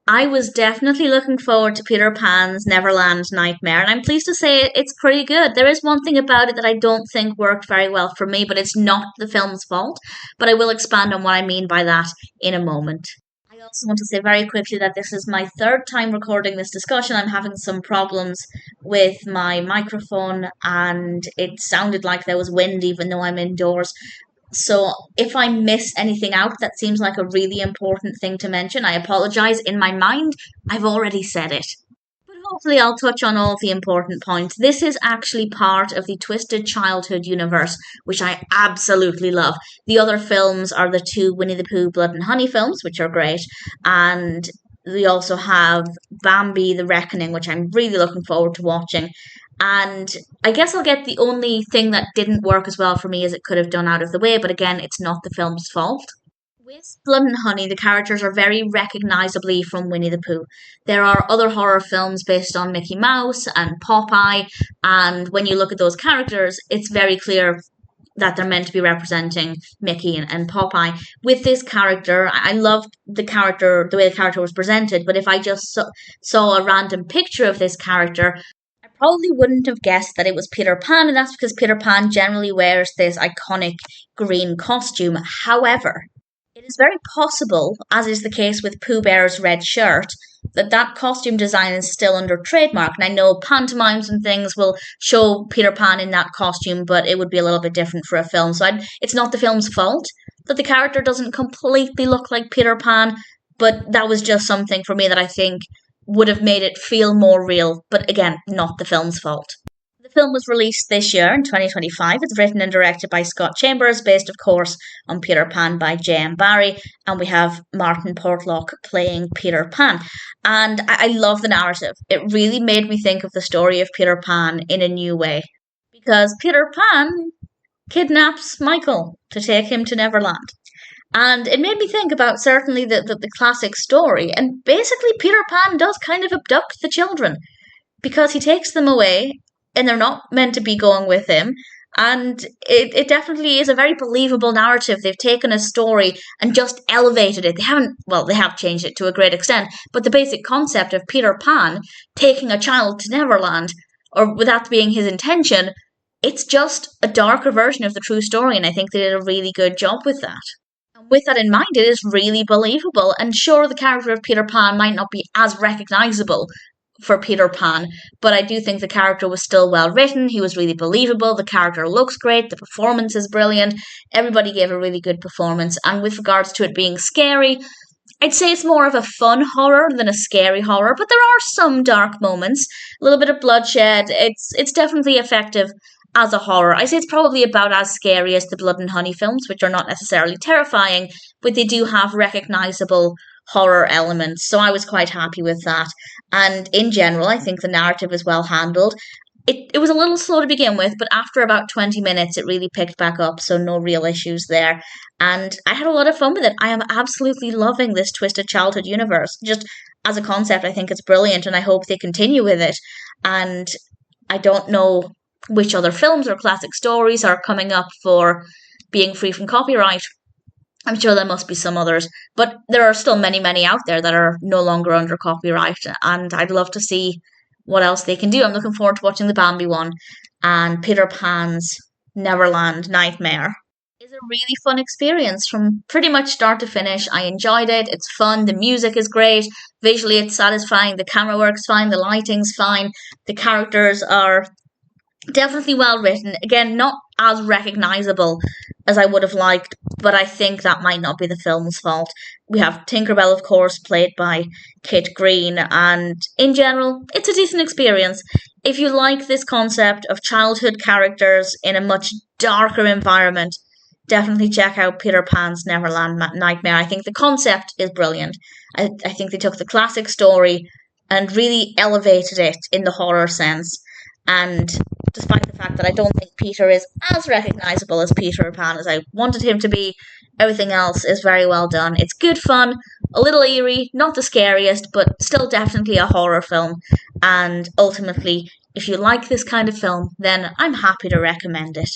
I was definitely looking forward to Peter Pan's Neverland Nightmare, and I'm pleased to say it's pretty good. There is one thing about it that I don't think worked very well for me, but it's not the film's fault. But I will expand on what I mean by that in a moment. I also want to say very quickly that this is my third time recording this discussion. I'm having some problems with my microphone, and it sounded like there was wind even though I'm indoors. So if I miss anything out that seems like a really important thing to mention, I apologize. In my mind, I've already said it. But hopefully I'll touch on all of the important points. This is actually part of the Twisted Childhood universe, which I absolutely love. The other films are the two Winnie the Pooh Blood and Honey films, which are great, and we also have Bambi the Reckoning, which I'm really looking forward to watching. And I guess I'll get the only thing that didn't work as well for me as it could have done out of the way, but again, it's not the film's fault. With Blood and Honey, the characters are very recognisably from Winnie the Pooh. There are other horror films based on Mickey Mouse and Popeye, and when you look at those characters, it's very clear that they're meant to be representing Mickey and Popeye. With this character, I loved the character, the way the character was presented, but if I just saw a random picture of this character, probably wouldn't have guessed that it was Peter Pan, and that's because Peter Pan generally wears this iconic green costume. However, it is very possible, as is the case with Pooh Bear's red shirt, that that costume design is still under trademark. And I know pantomimes and things will show Peter Pan in that costume, but it would be a little bit different for a film. So it's not the film's fault that the character doesn't completely look like Peter Pan, but that was just something for me that I think would have made it feel more real, but again, not the film's fault. The film was released this year in 2025. It's written and directed by Scott Chambers, based, of course, on Peter Pan by J.M. Barrie, and we have Martin Portlock playing Peter Pan. And I love the narrative. It really made me think of the story of Peter Pan in a new way. Because Peter Pan kidnaps Michael to take him to Neverland. And it made me think about certainly the classic story. And basically, Peter Pan does kind of abduct the children because he takes them away and they're not meant to be going with him. And it definitely is a very believable narrative. They've taken a story and just elevated it. They have changed it to a great extent. But the basic concept of Peter Pan taking a child to Neverland, or with that being his intention, it's just a darker version of the true story. And I think they did a really good job with that. With that in mind, it is really believable. And sure, the character of Peter Pan might not be as recognisable for Peter Pan, but I do think the character was still well written. He was really believable. The character looks great. The performance is brilliant. Everybody gave a really good performance. And with regards to it being scary, I'd say it's more of a fun horror than a scary horror, but there are some dark moments, a little bit of bloodshed. It's definitely effective as a horror. I say it's probably about as scary as the Blood and Honey films, which are not necessarily terrifying, but they do have recognisable horror elements, so I was quite happy with that. And in general, I think the narrative is well handled. It was a little slow to begin with, but after about 20 minutes, it really picked back up, so no real issues there. And I had a lot of fun with it. I am absolutely loving this Twisted Childhood universe. Just as a concept, I think it's brilliant, and I hope they continue with it. And I don't know which other films or classic stories are coming up for being free from copyright. I'm sure there must be some others, but there are still many, many out there that are no longer under copyright, and I'd love to see what else they can do. I'm looking forward to watching the Bambi one, and Peter Pan's Neverland Nightmare is a really fun experience from pretty much start to finish. I enjoyed it. It's fun. The music is great. Visually, it's satisfying. The camera work's fine. The lighting's fine. The characters are definitely well written. Again, not as recognisable as I would have liked, but I think that might not be the film's fault. We have Tinkerbell, of course, played by Kit Green, and in general, it's a decent experience. If you like this concept of childhood characters in a much darker environment, definitely check out Peter Pan's Neverland Nightmare. I think the concept is brilliant. I think they took the classic story and really elevated it in the horror sense. And despite the fact that I don't think Peter is as recognisable as Peter Pan as I wanted him to be, everything else is very well done. It's good fun, a little eerie, not the scariest, but still definitely a horror film. And ultimately, if you like this kind of film, then I'm happy to recommend it.